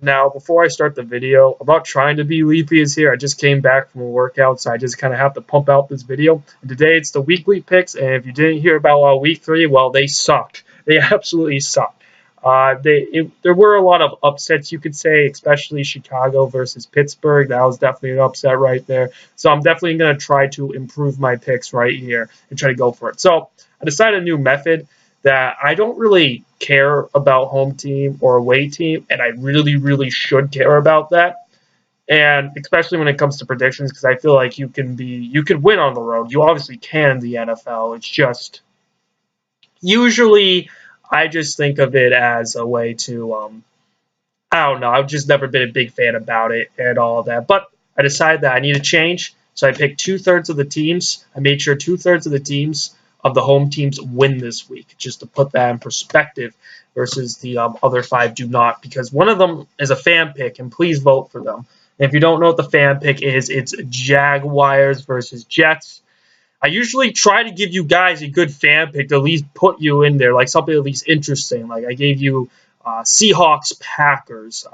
Now, before I start the video, I'm not trying to be leapy as here. I just came back from a workout, so I just kind of have to pump out this video. And today it's the weekly picks, and if you didn't hear about week 3, well, they sucked. They absolutely sucked. There were a lot of upsets, you could say, especially Chicago versus Pittsburgh. That was definitely an upset right there. So I'm definitely going to try to improve my picks right here and try to go for it. So I decided a new method that I don't really care about home team or away team, and I really, really should care about that. And especially when it comes to predictions, because I feel like you can win on the road. You obviously can in the NFL. It's just usually I just think of it as a way to I don't know. I've just never been a big fan about it and all of that. But I decided that I need a change, so I picked 2/3 of the teams. I made sure 2/3 of the teams of the home teams win this week, just to put that in perspective, versus the other 5 do not, because one of them is a fan pick, and please vote for them. And if you don't know what the fan pick is, it's Jaguars versus Jets. I usually try to give you guys a good fan pick to at least put you in there, like something at least interesting. Like I gave you Seahawks, Packers,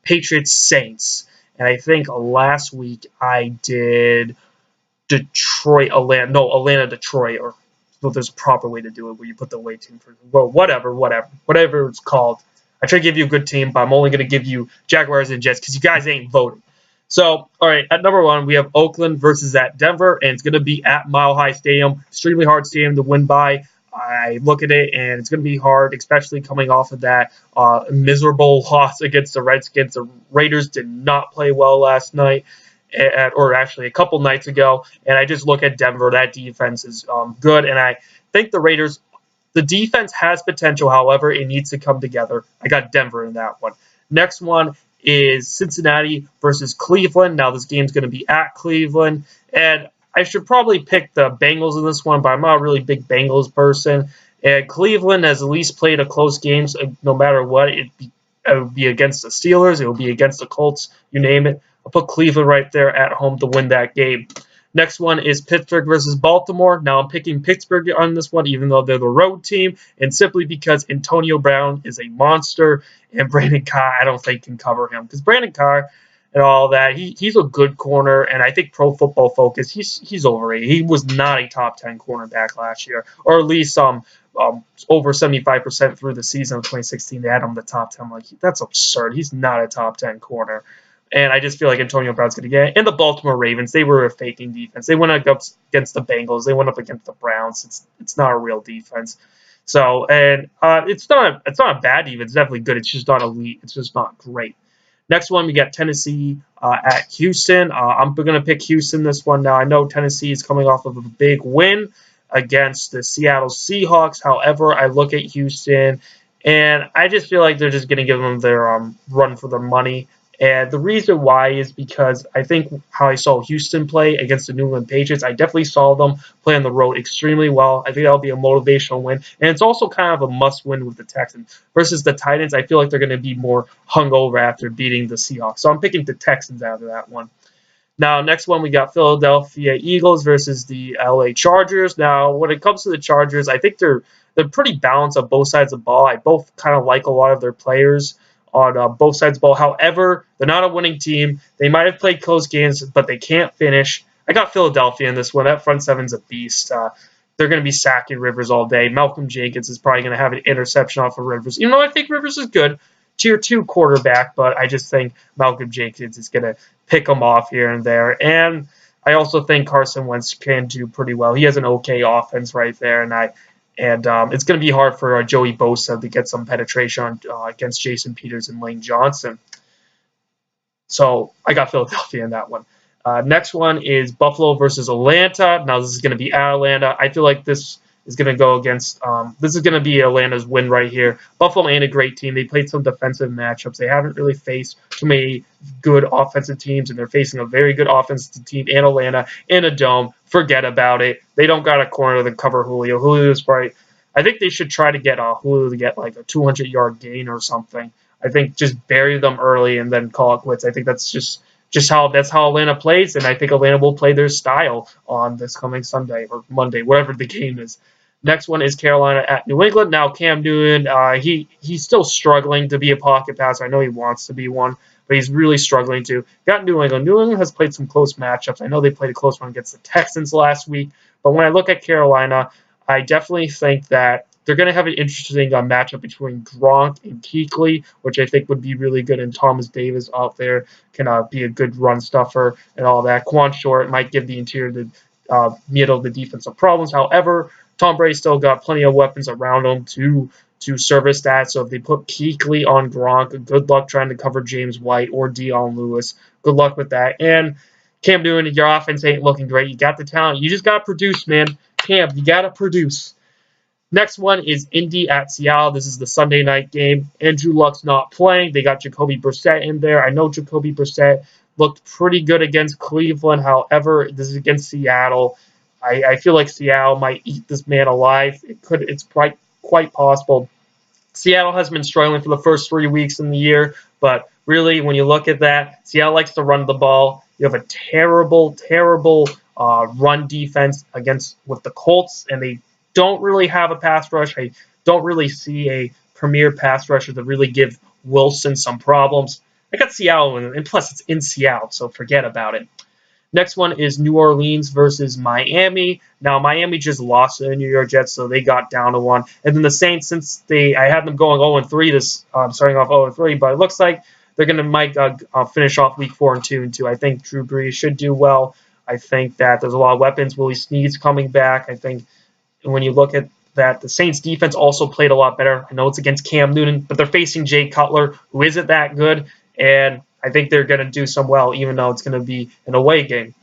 Patriots, Saints. And I think last week I did Atlanta, Detroit, or well, there's a proper way to do it where you put the away team for, well, whatever it's called. I try to give you a good team, but I'm only going to give you Jaguars and Jets because you guys ain't voting. So, all right, at number 1, we have Oakland versus at Denver, and it's going to be at Mile High Stadium. Extremely hard stadium to win by. I look at it, and it's going to be hard, especially coming off of that miserable loss against the Redskins. The Raiders did not play well last night, or actually a couple nights ago, and I just look at Denver. That defense is good, and I think the Raiders, the defense has potential. However, it needs to come together. I got Denver in that one. Next one is Cincinnati versus Cleveland. Now, this game's going to be at Cleveland, and I should probably pick the Bengals in this one, but I'm not a really big Bengals person. And Cleveland has at least played a close game, so no matter what. It would be against the Steelers. It will be against the Colts. You name it. I'll put Cleveland right there at home to win that game. Next one is Pittsburgh versus Baltimore. Now I'm picking Pittsburgh on this one, even though they're the road team, and simply because Antonio Brown is a monster, and Brandon Carr, I don't think, can cover him. Because Brandon Carr and all that, he's a good corner, and I think Pro Football Focus, he's overrated. He was not a top 10 cornerback last year, or at least over 75% through the season of 2016. They had him in the top 10. Like, that's absurd. He's not a top 10 corner. And I just feel like Antonio Brown's going to get it. And the Baltimore Ravens, they were a faking defense. They went up against the Bengals. They went up against the Browns. It's not a real defense. So, and it's not a bad defense. It's definitely good. It's just not elite. It's just not great. Next one, we got Tennessee at Houston. I'm going to pick Houston this one. Now, I know Tennessee is coming off of a big win against the Seattle Seahawks. However, I look at Houston, and I just feel like they're just going to give them their run for their money. And the reason why is because I think how I saw Houston play against the New England Patriots, I definitely saw them play on the road extremely well. I think that'll be a motivational win. And it's also kind of a must-win with the Texans. Versus the Titans, I feel like they're going to be more hungover after beating the Seahawks. So I'm picking the Texans out of that one. Now, next one, we got Philadelphia Eagles versus the LA Chargers. Now, when it comes to the Chargers, I think they're pretty balanced on both sides of the ball. I both kind of like a lot of their players on both sides of the ball. However, they're not a winning team. They might have played close games, but they can't finish. I got Philadelphia in this one. That front seven's a beast. They're going to be sacking Rivers all day. Malcolm Jenkins is probably going to have an interception off of Rivers. Even though I think Rivers is good, tier 2 quarterback, but I just think Malcolm Jenkins is going to pick them off here and there. And I also think Carson Wentz can do pretty well. He has an okay offense right there, and it's going to be hard for Joey Bosa to get some penetration against Jason Peters and Lane Johnson. So I got Philadelphia in that one. Next one is Buffalo versus Atlanta. Now this is going to be at Atlanta. I feel like this is going to go against this is going to be Atlanta's win right here. Buffalo ain't a great team. They played some defensive matchups. They haven't really faced too many good offensive teams, and they're facing a very good offensive team in Atlanta in a dome. Forget about it. They don't got a corner to cover Julio. Julio's probably, I think they should try to get Julio to get like a 200-yard gain or something. I think just bury them early and then call it quits. I think that's just how Atlanta plays, and I think Atlanta will play their style on this coming Sunday or Monday, whatever the game is. Next one is Carolina at New England. Now Cam Newton, he's still struggling to be a pocket passer. I know he wants to be one, but he's really struggling to. Got New England. New England has played some close matchups. I know they played a close one against the Texans last week, but when I look at Carolina, I definitely think that they're going to have an interesting matchup between Gronk and Cle, which I think would be really good, and Thomas Davis out there can be a good run stuffer and all that. Quan Short might give the interior the middle of the defense some problems. However, Tom Brady still got plenty of weapons around him to service that. So if they put Kuechly on Gronk, good luck trying to cover James White or Dion Lewis. Good luck with that. And Cam Newton, your offense ain't looking great. You got the talent. You just got to produce, man. Cam, you got to produce. Next one is Indy at Seattle. This is the Sunday night game. Andrew Luck's not playing. They got Jacoby Brissett in there. I know Jacoby Brissett looked pretty good against Cleveland. However, this is against Seattle. I feel like Seattle might eat this man alive. It's quite possible. Seattle has been struggling for the first 3 weeks in the year, but really, when you look at that, Seattle likes to run the ball. You have a terrible run defense with the Colts, and they don't really have a pass rush. I don't really see a premier pass rusher to really give Wilson some problems. I got Seattle, and plus it's in Seattle, so forget about it. Next one is New Orleans versus Miami. Now, Miami just lost to the New York Jets, so they got down to 1. And then the Saints, since I had them going 0-3, starting off 0-3, but it looks like they're going to finish off week 4 and 2-2. I think Drew Brees should do well. I think that there's a lot of weapons. Willie Snead's coming back. I think when you look at that, the Saints defense also played a lot better. I know it's against Cam Newton, but they're facing Jay Cutler, who isn't that good, and I think they're going to do some well, even though it's going to be an away game.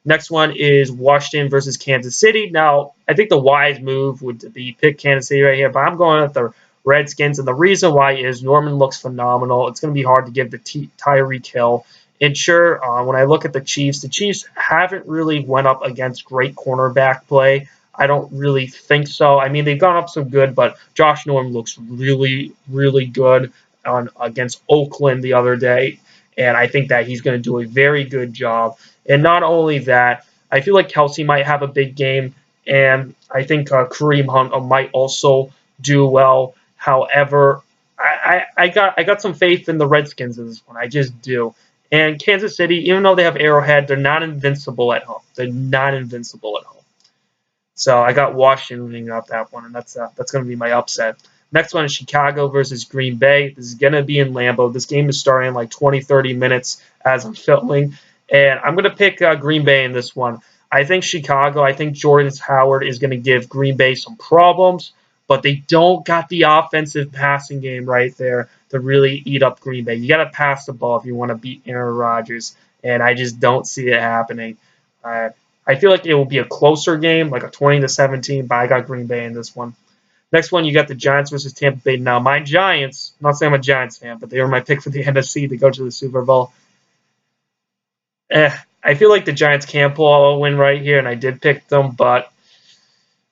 Next one is Washington versus Kansas City. Now, I think the wise move would be pick Kansas City right here, but I'm going with the Redskins, and the reason why is Norman looks phenomenal. It's going to be hard to give the Tyreek Hill. And sure, when I look at the Chiefs haven't really went up against great cornerback play. I don't really think so. I mean, they've gone up some good, but Josh Norman looks really, really good against Oakland the other day. And I think that he's going to do a very good job. And not only that, I feel like Kelsey might have a big game. And I think Kareem Hunt might also do well. However, I got some faith in the Redskins in this one. I just do. And Kansas City, even though they have Arrowhead, they're not invincible at home. They're not invincible at home. So I got Washington winning up that one, and that's going to be my upset. Next one is Chicago versus Green Bay. This is going to be in Lambeau. This game is starting in like 20-30 minutes as I'm filming. And I'm going to pick Green Bay in this one. I think Jordan Howard is going to give Green Bay some problems, but they don't got the offensive passing game right there to really eat up Green Bay. You got to pass the ball if you want to beat Aaron Rodgers, and I just don't see it happening. I feel like it will be a closer game, like a 20-17, but I got Green Bay in this one. Next one, you got the Giants versus Tampa Bay. Now, my Giants, I'm not saying I'm a Giants fan, but they were my pick for the NFC to go to the Super Bowl. I feel like the Giants can pull out a win right here, and I did pick them, but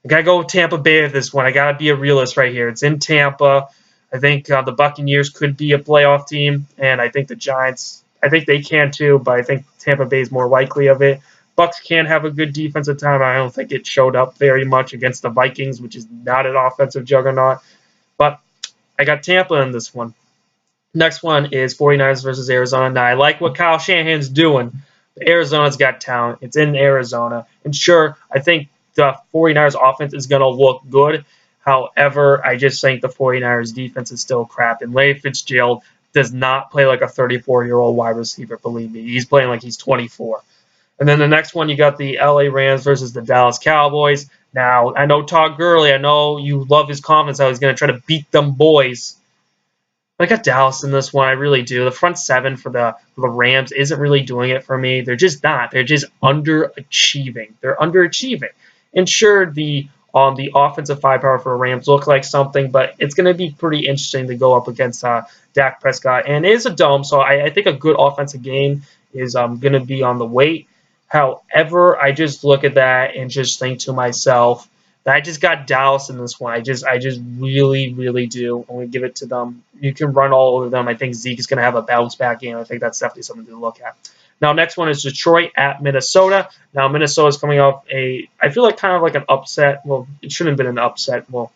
I got to go with Tampa Bay with this one. I got to be a realist right here. It's in Tampa. I think the Buccaneers could be a playoff team, and I think the Giants, I think they can too, but I think Tampa Bay is more likely of it. Bucs can have a good defensive time. I don't think it showed up very much against the Vikings, which is not an offensive juggernaut. But I got Tampa in this one. Next one is 49ers versus Arizona. Now, I like what Kyle Shanahan's doing. But Arizona's got talent. It's in Arizona. And sure, I think the 49ers offense is going to look good. However, I just think the 49ers defense is still crap. And Larry Fitzgerald does not play like a 34-year-old wide receiver, believe me. He's playing like he's 24. And then the next one, you got the LA Rams versus the Dallas Cowboys. Now, I know Todd Gurley. I know you love his confidence how he's going to try to beat them boys. But I got Dallas in this one. I really do. The front seven for the Rams isn't really doing it for me. They're just not. They're just underachieving. They're underachieving. And sure, the offensive firepower for the Rams look like something, but it's going to be pretty interesting to go up against Dak Prescott. And it is a dome, so I think a good offensive game is going to be on the way. However, I just look at that and just think to myself that I just got Dallas in this one. I just really, really do. I'm going to give it to them. You can run all over them. I think Zeke is going to have a bounce back game. I think that's definitely something to look at. Now, next one is Detroit at Minnesota. Now, Minnesota's coming off I feel like kind of like an upset. Well, it shouldn't have been an upset. Well,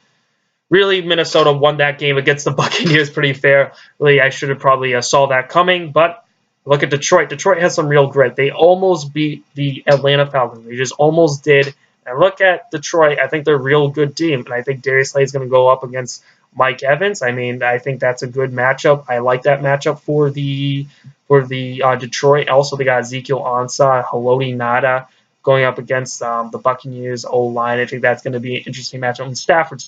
really, Minnesota won that game against the Buccaneers pretty fairly. I should have probably saw that coming, but look at Detroit. Detroit has some real grit. They almost beat the Atlanta Falcons. They just almost did. And look at Detroit. I think they're a real good team, and I think Darius Slay is going to go up against Mike Evans. I mean, I think that's a good matchup. I like that matchup for the Detroit. Also, they got Ezekiel Ansah, Haloti Ngata going up against the Buccaneers O-line. I think that's going to be an interesting matchup. And Stafford's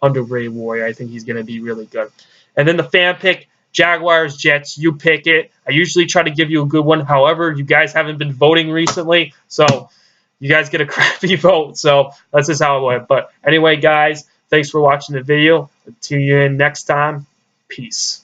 underrated warrior. I think he's going to be really good. And then the fan pick, Jaguars, Jets, you pick it. I usually try to give you a good one. However, you guys haven't been voting recently, so you guys get a crappy vote. So that's just how it went. But anyway, guys, thanks for watching the video. See you next time. Peace.